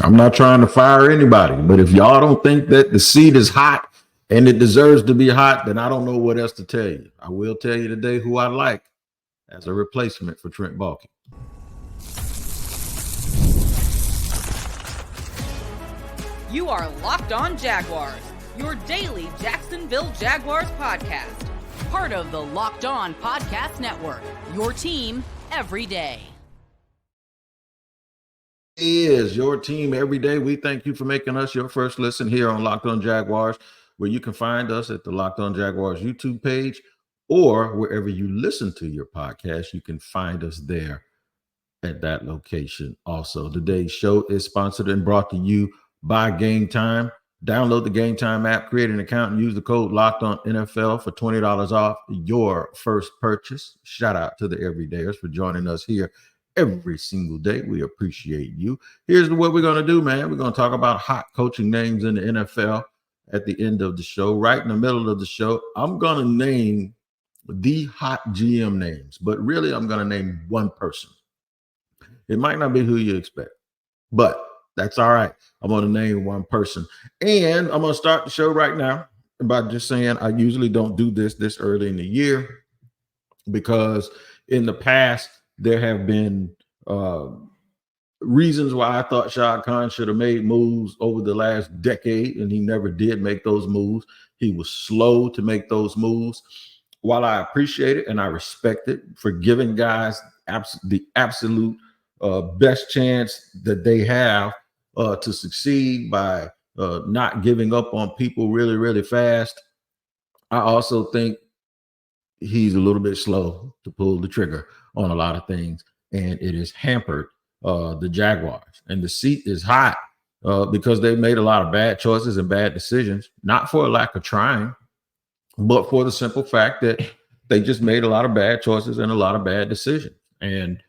I'm not trying to fire anybody, but if y'all don't think that the seat is hot and it deserves to be hot, then I don't know what else to tell you. I will tell you today who I like as a replacement for Trent Baalke. You are Locked On Jaguars, your daily Jacksonville Jaguars podcast. Part of the Locked On Podcast Network, your team every day. Is your team every day. We thank you for making us your first listen here on Locked On Jaguars, where you can find us at the Locked On Jaguars YouTube page or wherever you listen to your podcast. You can find us there at that location. Also, today's show is sponsored and brought to you by Game Time. Download the Game Time app, create an account, and use the code Locked On NFL for $20 off your first purchase. Shout out to the everydayers for joining us here every single day. We appreciate you. Here's what we're going to do, man. We're going to talk about hot coaching names in the NFL at the end of the show. Right in the middle of the show, I'm going to name the hot GM names, but really I'm going to name one person. It might not be who you expect, but that's all right. I'm going to name one person. And I'm going to start the show right now by just saying I usually don't do this early in the year because in the past, there have been reasons why I thought Shad Khan should have made moves over the last decade, and he never did make those moves. He was slow to make those moves. While I appreciate it and I respect it for giving guys the absolute best chance that they have to succeed by not giving up on people really, really fast, I also think he's a little bit slow to pull the trigger on a lot of things, and it has hampered the Jaguars. And the seat is hot because they made a lot of bad choices and bad decisions, not for a lack of trying, but for the simple fact that they just made a lot of bad choices and a lot of bad decisions. And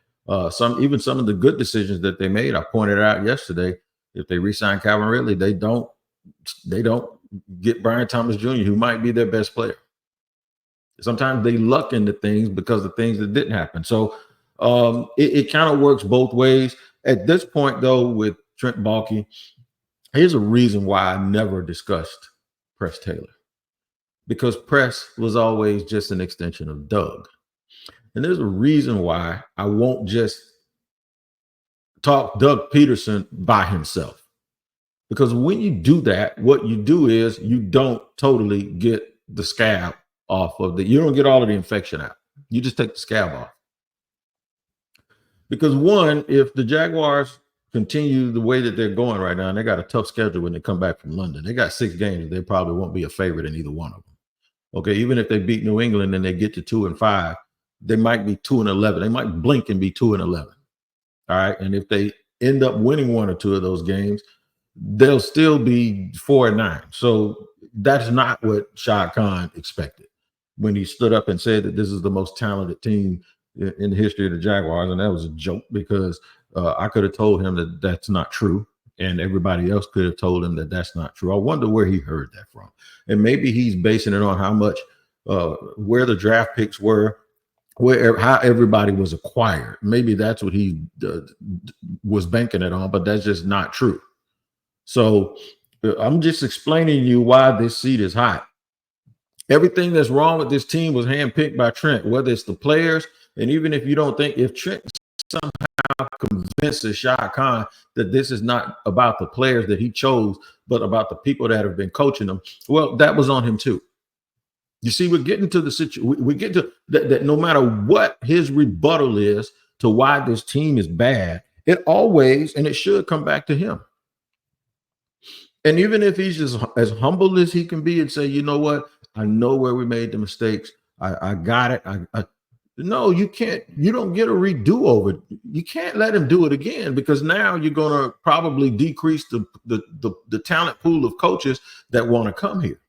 some of the good decisions that they made, I pointed out yesterday, if they re-sign Calvin Ridley, they don't get Brian Thomas Jr., who might be their best player. Sometimes they luck into things because of things that didn't happen. So it kind of works both ways. At this point, though, with Trent Baalke, here's a reason why I never discussed Press Taylor. Because Press was always just an extension of Doug. And there's a reason why I won't just talk Doug Peterson by himself. Because when you do that, what you do is you don't totally get the scab off of you don't get all of the infection out. You just take the scab off. Because one, if the Jaguars continue the way that they're going right now, and they got a tough schedule when they come back from London. They got 6 games. They probably won't be a favorite in either one of them. Okay, even if they beat New England and they get to 2-5, they might be 2-11. They might blink and be 2-11. All right, and if they end up winning 1 or 2 of those games, they'll still be 4-9. So that's not what Shad Khan expected when he stood up and said that this is the most talented team in the history of the Jaguars. And that was a joke because I could have told him that that's not true. And everybody else could have told him that that's not true. I wonder where he heard that from. And maybe he's basing it on how much, where the draft picks were, how everybody was acquired. Maybe that's what he was banking it on, but that's just not true. So I'm just explaining to you why this seat is hot. Everything that's wrong with this team was handpicked by Trent, whether it's the players, and even if you don't think, if Trent somehow convinces Shad Khan that this is not about the players that he chose, but about the people that have been coaching them, well, that was on him too. You see, we're getting to the situation. We get to that no matter what his rebuttal is to why this team is bad, it always, and it should come back to him. And even if he's just as humble as he can be and say, you know what, I know where we made the mistakes. I got it. No, you can't. You don't get a redo over. You can't let him do it again because now you're going to probably decrease the talent pool of coaches that want to come here.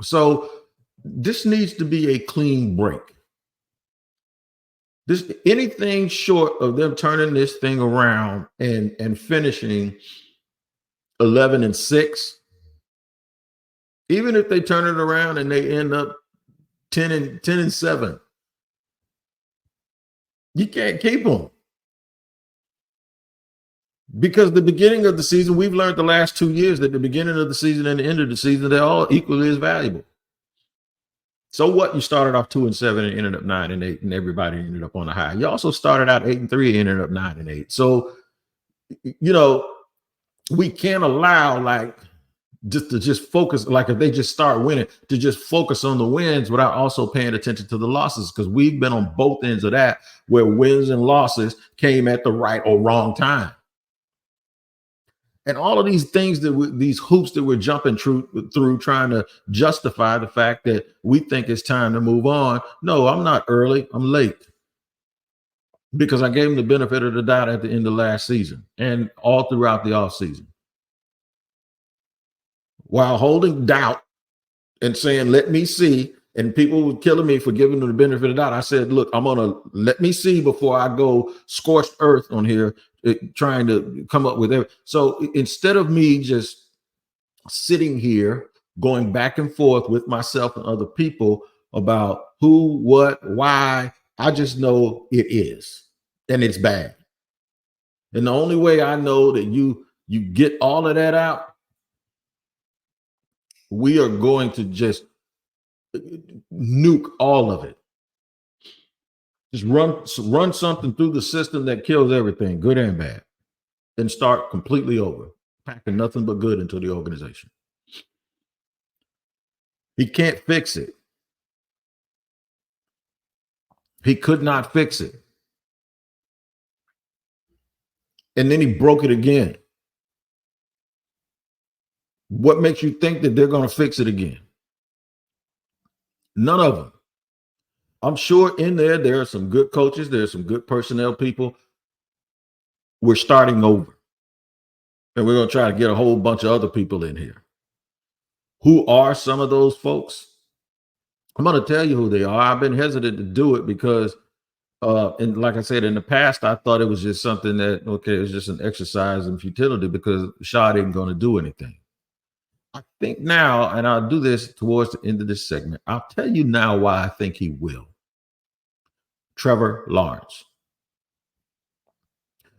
So this needs to be a clean break. Anything short of them turning this thing around and finishing 11-6, even if they turn it around and they end up 10-7, you can't keep them. Because the beginning of the season, we've learned the last 2 years that the beginning of the season and the end of the season, they're all equally as valuable. So what? You started off 2-7 and ended up 9-8, and everybody ended up on a high. You also started out 8-3 and ended up 9-8. So, we can't allow just focus, like if they just start winning, to just focus on the wins without also paying attention to the losses, because we've been on both ends of that, where wins and losses came at the right or wrong time. And all of these things these hoops that we're jumping through trying to justify the fact that we think it's time to move on. No, I'm not early. I'm late. Because I gave them the benefit of the doubt at the end of last season and all throughout the offseason. While holding doubt and saying, let me see, and people were killing me for giving them the benefit of the doubt. I said, look, I'm going to let me see before I go scorched earth on here, trying to come up with everything. So instead of me just sitting here going back and forth with myself and other people about who, what, why, I just know it is, and it's bad. And the only way I know that you get all of that out, we are going to just nuke all of it. Just run something through the system that kills everything, good and bad, and start completely over, packing nothing but good into the organization. He can't fix it. He could not fix it. And then he broke it again. What makes you think that they're going to fix it again? None of them. I'm sure in there are some good coaches. There are some good personnel people. We're starting over. And we're going to try to get a whole bunch of other people in here. Who are some of those folks? I'm going to tell you who they are. I've been hesitant to do it because, and like I said, in the past, I thought it was just something that, okay, it was just an exercise in futility because Shad ain't going to do anything. I think now, and I'll do this towards the end of this segment, I'll tell you now why I think he will. Trevor Lawrence.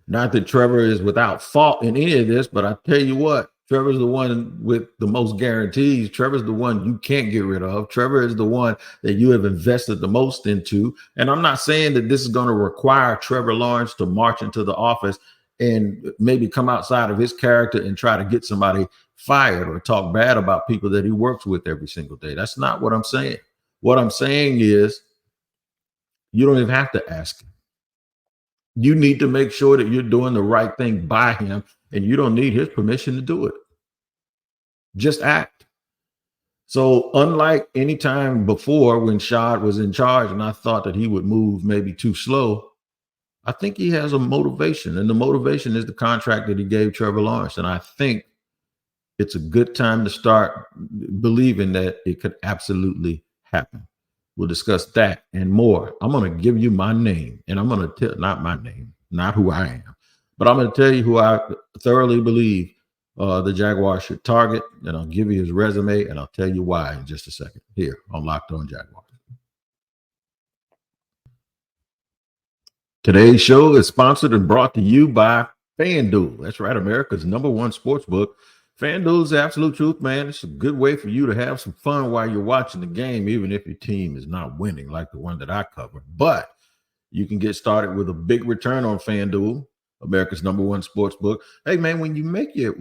Not that Trevor is without fault in any of this, but I tell you what, Trevor's the one with the most guarantees. Trevor's the one you can't get rid of. Trevor is the one that you have invested the most into. And I'm not saying that this is going to require Trevor Lawrence to march into the office and maybe come outside of his character and try to get somebody fired or talk bad about people that he works with every single day. That's not what I'm saying. What I'm saying is you don't even have to ask him. You need to make sure that you're doing the right thing by him, and you don't need his permission to do it. Just act. So unlike any time before when Shad was in charge and I thought that he would move maybe too slow, I think he has a motivation, and the motivation is the contract that he gave Trevor Lawrence. And I think it's a good time to start believing that it could absolutely happen. We'll discuss that and more. I'm going to give you my name, and I'm going to tell, not my name, not who I am, but I'm going to tell you who I thoroughly believe the Jaguars should target, and I'll give you his resume, and I'll tell you why in just a second here on Locked On Jaguars. Today's show is sponsored and brought to you by FanDuel. That's right, America's #1 sportsbook. FanDuel is the absolute truth, man. It's a good way for you to have some fun while you're watching the game, even if your team is not winning like the one that I cover. But you can get started with a big return on FanDuel, America's #1 sportsbook. Hey, man, when you make your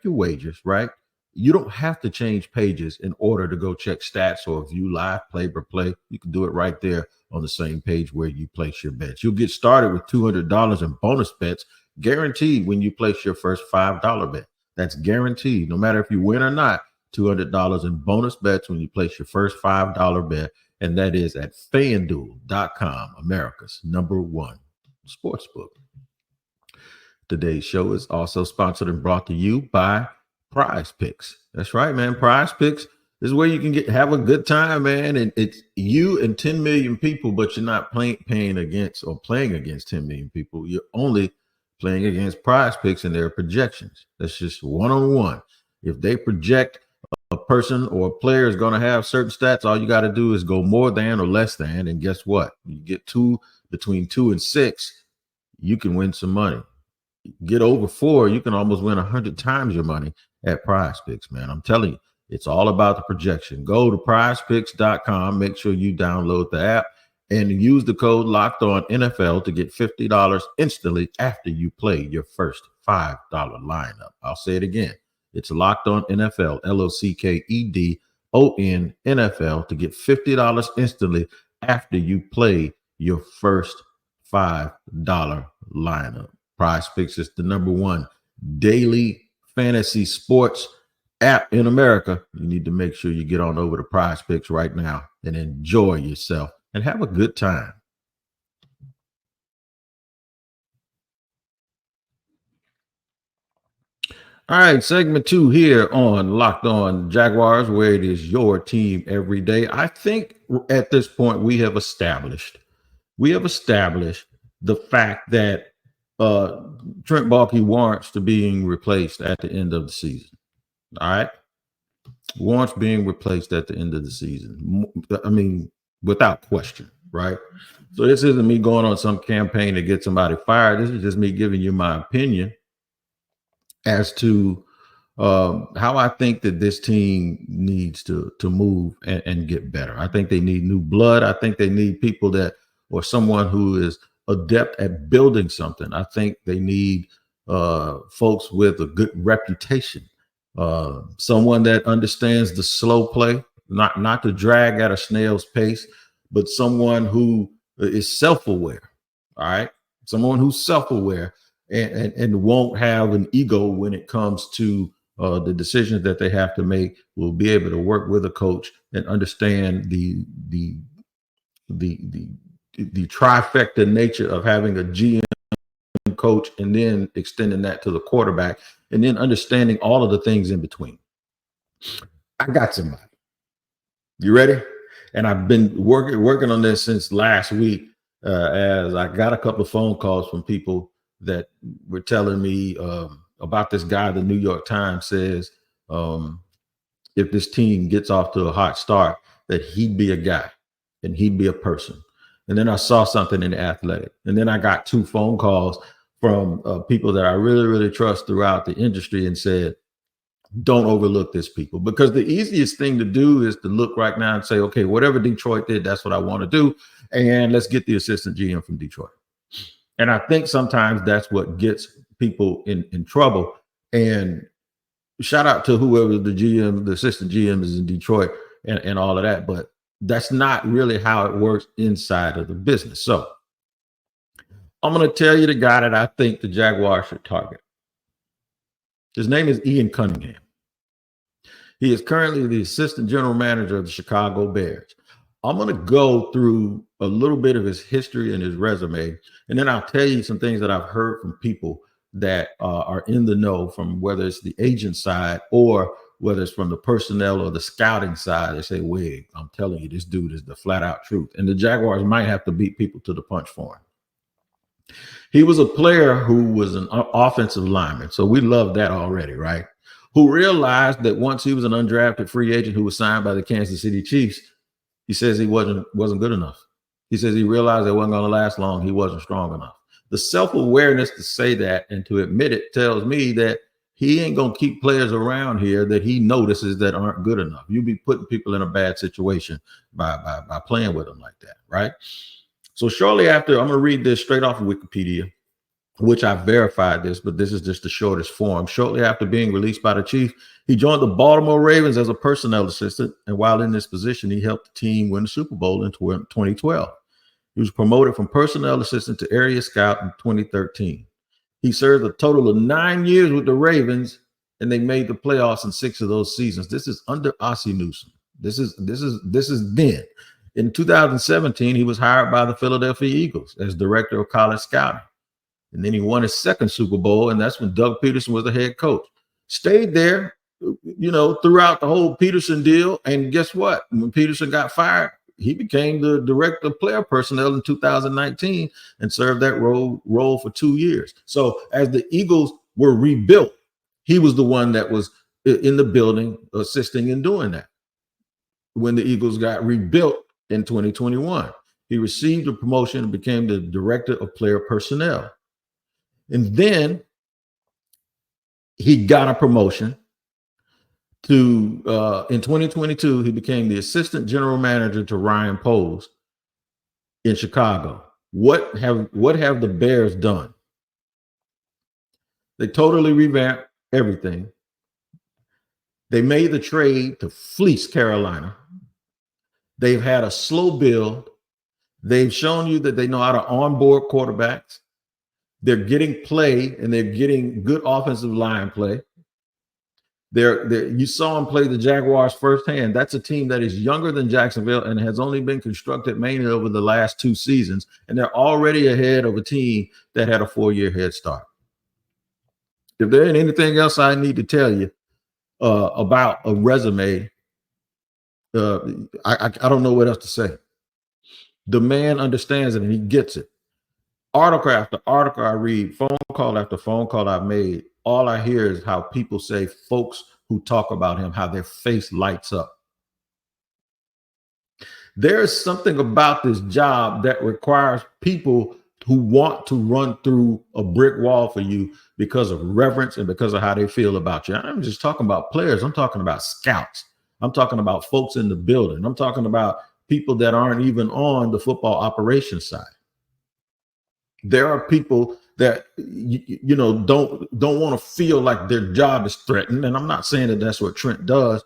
wagers, right, you don't have to change pages in order to go check stats or view live play-by-play. You can do it right there on the same page where you place your bets. You'll get started with $200 in bonus bets guaranteed when you place your first $5 bet. That's guaranteed. No matter if you win or not, $200 in bonus bets when you place your first $5 bet. And that is at FanDuel.com, America's #1 sportsbook. Today's show is also sponsored and brought to you by Prize Picks. That's right, man. Prize Picks is where you can have a good time, man. And it's you and 10 million people, but you're not playing against 10 million people. You're only playing against Prize Picks and their projections. That's just one-on-one. If they project a person or a player is going to have certain stats, all you got to do is go more than or less than. And guess what? You get between 2 and 6, you can win some money. get over 4, you can almost win 100 times your money at Prize Picks, man. I'm telling you, it's all about the projection. Go to prizepicks.com. Make sure you download the app and use the code Locked On NFL to get $50 instantly after you play your first $5 lineup. I'll say it again. It's Locked On NFL, LOCKEDON NFL, to get $50 instantly after you play your first $5 lineup. Prize Picks is the #1 daily fantasy sports app in America. You need to make sure you get on over to Prize Picks right now and enjoy yourself and have a good time. All right, segment 2 here on Locked On Jaguars, where it is your team every day. I think at this point we have established the fact that Trent Baalke warrants to being replaced at the end of the season. All right. Warrants being replaced at the end of the season. I mean, without question, right? So this isn't me going on some campaign to get somebody fired. This is just me giving you my opinion as to how I think that this team needs to move and get better. I think they need new blood. I think they need people that, or someone who is adept at building something. I think they need folks with a good reputation, someone that understands the slow play, not to drag at a snail's pace, but someone who is self-aware. All right, someone who's self-aware and won't have an ego when it comes to the decisions that they have to make. Will be able to work with a coach and understand the trifecta nature of having a GM, coach, and then extending that to the quarterback, and then understanding all of the things in between. I got somebody. You ready? And I've been working on this since last week, as I got a couple of phone calls from people that were telling me about this guy. The New York Times says if this team gets off to a hot start, that he'd be a guy and he'd be a person. And then I saw something in The Athletic. And then I got 2 phone calls from people that I really, really trust throughout the industry and said, don't overlook this, people, because the easiest thing to do is to look right now and say, okay, whatever Detroit did, that's what I want to do. And let's get the assistant GM from Detroit. And I think sometimes that's what gets people in trouble. And shout out to whoever the GM, the assistant GM is in Detroit and all of that. But that's not really how it works inside of the business. So I'm going to tell you the guy that I think the Jaguars should target. His name is Ian Cunningham. He is currently the assistant general manager of the Chicago Bears. I'm going to go through a little bit of his history and his resume, and then I'll tell you some things that I've heard from people that are in the know, from whether it's the agent side or whether it's from the personnel or the scouting side. They say, wait, I'm telling you, this dude is the flat out truth. And the Jaguars might have to beat people to the punch for him. He was a player who was an offensive lineman. So we love that already, right? Who realized that once he was an undrafted free agent who was signed by the Kansas City Chiefs, he says he wasn't good enough. He says he realized it wasn't going to last long. He wasn't strong enough. The self-awareness to say that and to admit it tells me that he ain't going to keep players around here that he notices that aren't good enough. You'll be putting people in a bad situation by playing with them like that, right? So shortly after, I'm going to read this straight off of Wikipedia, which I verified this, but this is just the shortest form. Shortly after being released by the Chiefs, he joined the Baltimore Ravens as a personnel assistant. And while in this position, he helped the team win the Super Bowl in 2012. He was promoted from personnel assistant to area scout in 2013. He served a total of 9 years with the Ravens, and they made the playoffs in 6 of those seasons. This is under Ossie Newsome. This is then. In 2017, he was hired by the Philadelphia Eagles as director of college scouting. And then he won his second Super Bowl, and that's when Doug Peterson was the head coach. Stayed there, throughout the whole Peterson deal. And guess what? When Peterson got fired, he became the director of player personnel in 2019 and served that role for 2 years. So as the Eagles were rebuilt, he was the one that was in the building assisting in doing that. When the Eagles got rebuilt in 2021, he received a promotion and became the director of player personnel. And then he got a promotion to in 2022. He became the assistant general manager to Ryan Poles in Chicago. What have the Bears done? They totally revamped everything. They made the trade to fleece Carolina. They've had a slow build. They've shown you that they know how to onboard quarterbacks. They're getting play, and they're getting good offensive line play. You saw him play the Jaguars firsthand. That's a team that is younger than Jacksonville and has only been constructed mainly over the last 2 seasons, and they're already ahead of a team that had a 4-year head start. If there ain't anything else I need to tell you about a resume, I don't know what else to say. The man understands it and he gets it. Article after article I read, phone call after phone call I've made, all I hear is how people say, folks who talk about him, how their face lights up. There is something about this job that requires people who want to run through a brick wall for you because of reverence and because of how they feel about you. I'm just talking about players. I'm talking about scouts. I'm talking about folks in the building. I'm talking about people that aren't even on the football operations side. There are people that don't want to feel like their job is threatened, and I'm not saying that that's what Trent does,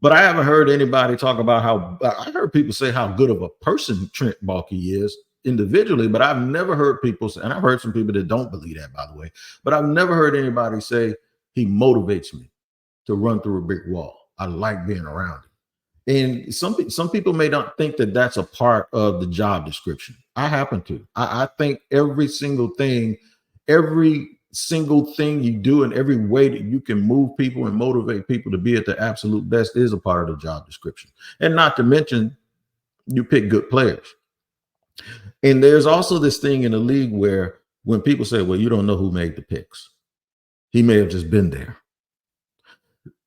but I haven't heard anybody talk about how. I heard people say how good of a person Trent Baalke is individually, but I've never heard people say, and I've heard some people that don't believe that, by the way, but I've never heard anybody say he motivates me to run through a brick wall. I like being around him. And some people may not think that that's a part of the job description. I happen to. I think every single thing you do and every way that you can move people and motivate people to be at the absolute best is a part of the job description. And not to mention, you pick good players. And there's also this thing in the league where when people say, well, you don't know who made the picks. He may have just been there.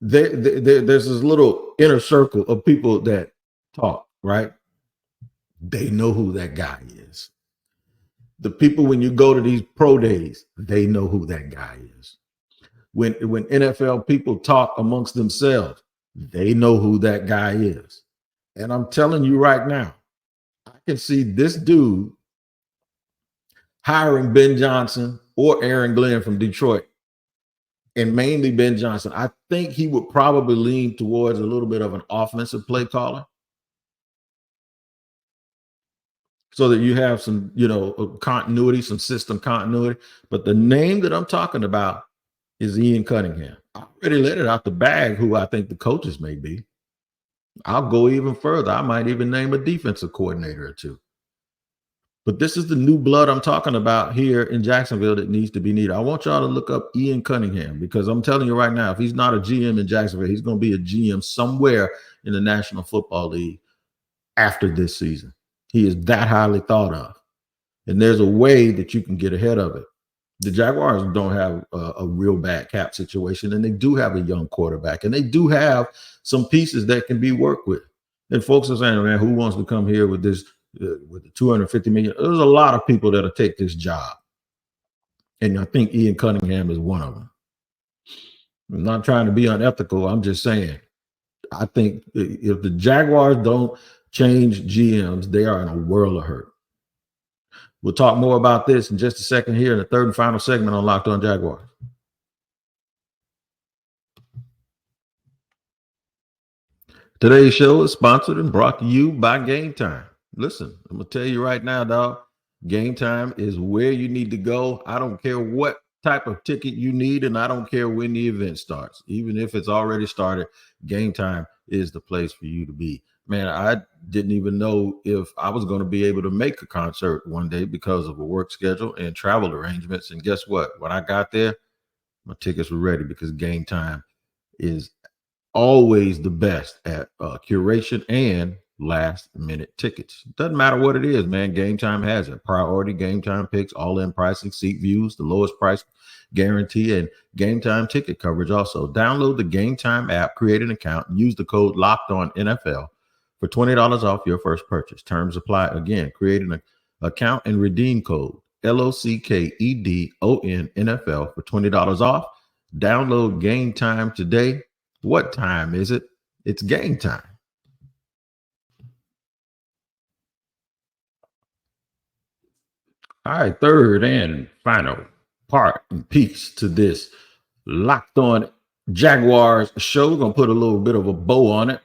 There's this little inner circle of people that talk, right? They know who that guy is. The people, when you go to these pro days, they know who that guy is. When NFL people talk amongst themselves, they know who that guy is. And I'm telling you right now, I can see this dude hiring Ben Johnson or Aaron Glenn from Detroit, and mainly Ben Johnson. I think he would probably lean towards a little bit of an offensive play caller, so that you have some, continuity, some system continuity. But the name that I'm talking about is Ian Cunningham. I already let it out the bag who I think the coaches may be. I'll go even further. I might even name a defensive coordinator or two. But this is the new blood I'm talking about here in Jacksonville that needs to be needed. I want y'all to look up Ian Cunningham, because I'm telling you right now, if he's not a GM in Jacksonville, he's going to be a GM somewhere in the National Football League after this season. He is that highly thought of. And there's a way that you can get ahead of it. The Jaguars don't have a real bad cap situation, and they do have a young quarterback, and they do have some pieces that can be worked with. And folks are saying, man, who wants to come here with this, with the $250 million? There's a lot of people that'll take this job. And I think Ian Cunningham is one of them. I'm not trying to be unethical. I'm just saying, I think if the Jaguars don't change GMs, they are in a world of hurt. We'll talk more about this in just a second here in the third and final segment on Locked On Jaguars. Today's show is sponsored and brought to you by Game Time. Listen, I'm going to tell you right now, dog, Game Time is where you need to go. I don't care what type of ticket you need, and I don't care when the event starts. Even if it's already started, Game Time is the place for you to be. Man, I didn't even know if I was going to be able to make a concert one day because of a work schedule and travel arrangements. And guess what? When I got there, my tickets were ready, because Game Time is always the best at curation and last minute tickets. Doesn't matter what it is, man. Game Time has it. Priority Game Time picks, all-in pricing, seat views, the lowest price guarantee, and Game Time ticket coverage. Also, download the Game Time app, create an account, and use the code LOCKEDONNFL for $20 off your first purchase. Terms apply. Again, create an account and redeem code LOCKEDONNFL for $20 off. Download Game Time today. What time is it? It's game time. All right, third and final part and piece to this Locked On Jaguars show. We're going to put a little bit of a bow on it.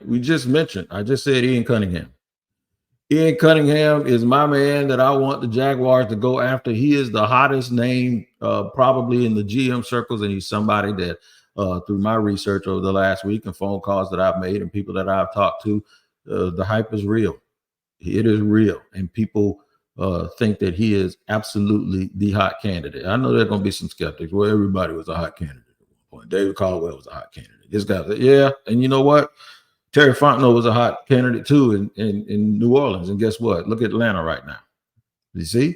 I just said Ian Cunningham. Ian Cunningham is my man that I want the Jaguars to go after. He is the hottest name probably in the GM circles, and he's somebody that through my research over the last week and phone calls that I've made and people that I've talked to, the hype is real. It is real, and people think that he is absolutely the hot candidate. I know there are going to be some skeptics. Well, everybody was a hot candidate at one point. David Caldwell was a hot candidate. This guy said, yeah, and you know what? Terry Fontenot was a hot candidate too in New Orleans. And guess what? Look at Atlanta right now. You see?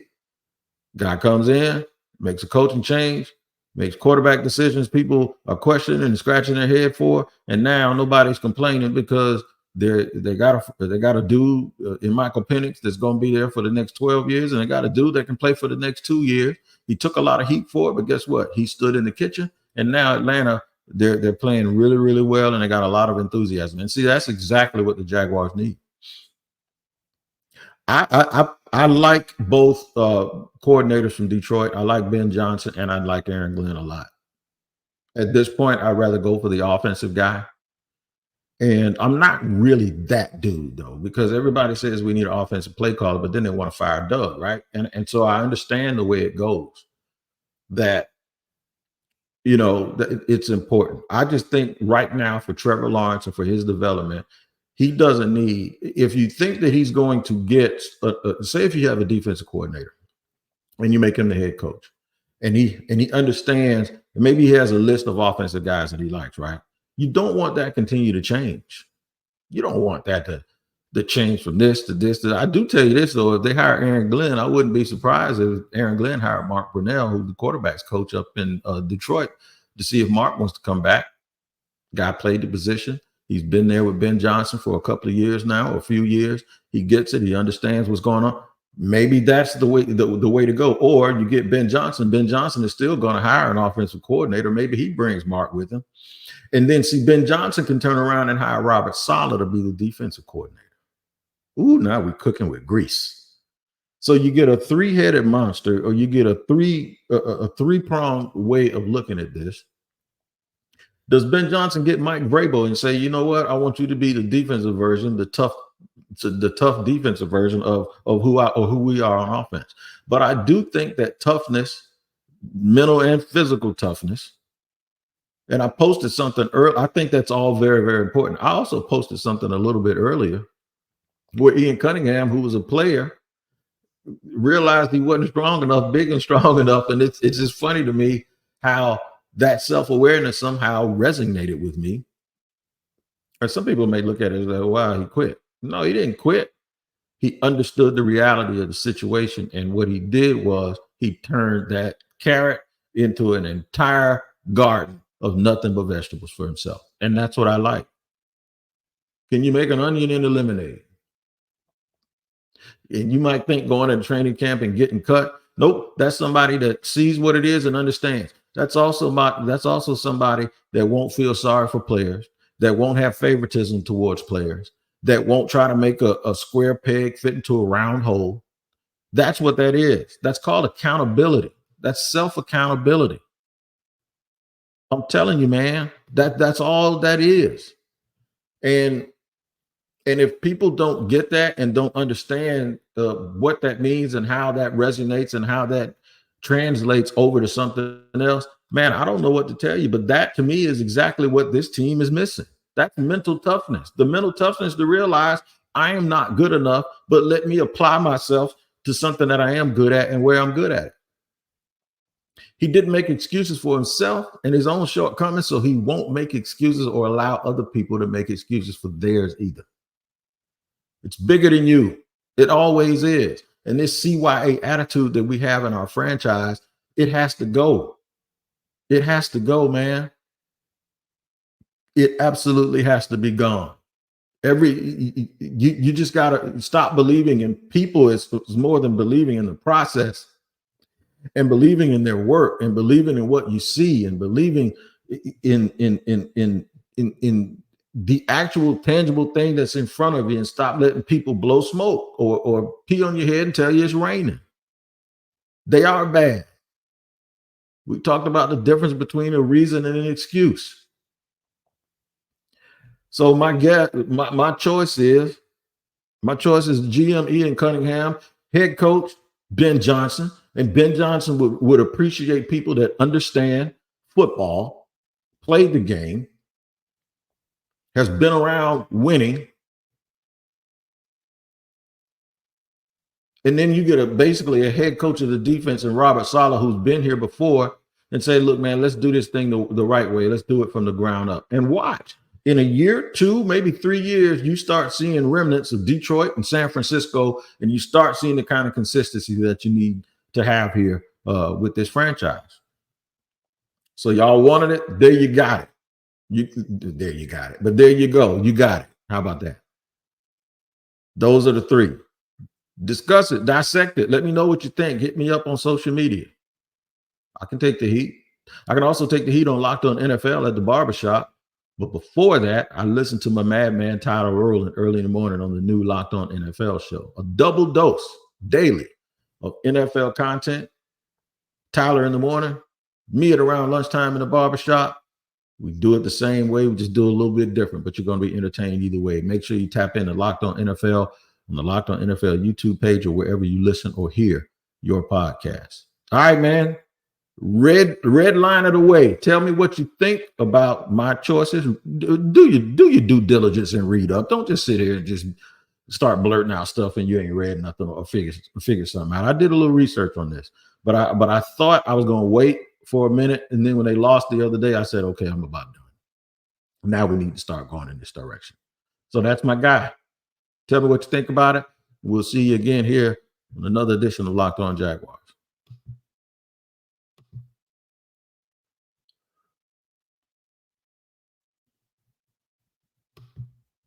Guy comes in, makes a coaching change, makes quarterback decisions people are questioning and scratching their head for, and now nobody's complaining because they got a dude in Michael Penix that's going to be there for the next 12 years, and they got a dude that can play for the next 2 years. He took a lot of heat for it, but guess what? He stood in the kitchen, and now Atlanta, they're playing really, really well, and they got a lot of enthusiasm. And see, that's exactly what the Jaguars need. I like both coordinators from Detroit. I like Ben Johnson, and I like Aaron Glenn a lot. At this point, I'd rather go for the offensive guy. And I'm not really that dude, though, because everybody says we need an offensive play caller, but then they want to fire Doug, right? And so I understand the way it goes, that, you know, it's important. I just think right now for Trevor Lawrence and for his development, he doesn't need, if you think that he's going to get, say if you have a defensive coordinator and you make him the head coach, and he understands, maybe he has a list of offensive guys that he likes, right? You don't want that to continue to change. You don't want that to change from this to this. I do tell you this, though, if they hire Aaron Glenn, I wouldn't be surprised if Aaron Glenn hired Mark Brunell, who's the quarterback's coach up in Detroit, to see if Mark wants to come back. Guy played the position. He's been there with Ben Johnson for a couple of years now, or a few years. He gets it. He understands what's going on. Maybe that's the way to go. Or you get Ben Johnson. Ben Johnson is still going to hire an offensive coordinator. Maybe he brings Mark with him. And then see, Ben Johnson can turn around and hire Robert Saleh to be the defensive coordinator. Ooh, now we're cooking with grease. So you get a three-headed monster, or you get a three-pronged way of looking at this. Does Ben Johnson get Mike Vrabel and say, you know what, I want you to be the defensive version, the tough defensive version of who we are on offense? But I do think that toughness, mental and physical toughness, and I posted something earlier. I think that's all very, very important. I also posted something a little bit earlier where Ian Cunningham, who was a player, realized he wasn't strong enough, big and strong enough. And it's just funny to me how that self-awareness somehow resonated with me. Or some people may look at it as like, wow, he quit. No, he didn't quit. He understood the reality of the situation. And what he did was he turned that carrot into an entire garden of nothing but vegetables for himself. And that's what I like. Can you make an onion into lemonade? And you might think going to training camp and getting cut. Nope, that's somebody that sees what it is and understands. That's also somebody that won't feel sorry for players, that won't have favoritism towards players, that won't try to make a square peg fit into a round hole. That's what that is. That's called accountability. That's self-accountability. I'm telling you, man, that's all that is. And if people don't get that and don't understand what that means and how that resonates and how that translates over to something else, man, I don't know what to tell you. But that to me is exactly what this team is missing. That's mental toughness. The mental toughness to realize I am not good enough, but let me apply myself to something that I am good at and where I'm good at it. He didn't make excuses for himself and his own shortcomings, so he won't make excuses or allow other people to make excuses for theirs either. It's bigger than you. It always is. And this CYA attitude that we have in our franchise, it has to go. It has to go, man. It absolutely has to be gone. You just got to stop believing in people. It's more than believing in the process and believing in their work and believing in what you see and believing in the actual tangible thing that's in front of you, and stop letting people blow smoke or pee on your head and tell you it's raining. They are bad. We talked about the difference between a reason and an excuse. So my choice is GM Ian Cunningham, head coach Ben Johnson. And Ben Johnson would appreciate people that understand football, played the game, has been around winning. And then you get basically a head coach of the defense and Robert Saleh, who's been here before, and say, look, man, let's do this thing the right way. Let's do it from the ground up. And watch. In a year, 2, maybe 3 years, you start seeing remnants of Detroit and San Francisco, and you start seeing the kind of consistency that you need to have here with this franchise. So y'all wanted it. There you got it. There you got it. But there you go. You got it. How about that? Those are the 3. Discuss it. Dissect it. Let me know what you think. Hit me up on social media. I can take the heat. I can also take the heat on Locked On NFL at the barbershop. But before that, I listened to my madman Tyler Rowland early in the morning on the new Locked On NFL show. A double dose daily of NFL content. Tyler in the morning, me at around lunchtime in the barbershop. We do it the same way. We just do it a little bit different, but you're going to be entertained either way. Make sure you tap into Locked On NFL on the Locked On NFL YouTube page or wherever you listen or hear your podcast. All right, man. Red line of the way. Tell me what you think about my choices. Do your due diligence and read up. Don't just sit here and just start blurting out stuff and you ain't read nothing or figure something out. I did a little research on this, but I thought I was going to wait for a minute, and then when they lost the other day, I said, okay, I'm about done. Now we need to start going in this direction. So that's my guy. Tell me what you think about it. We'll see you again here on another edition of Locked On Jaguars.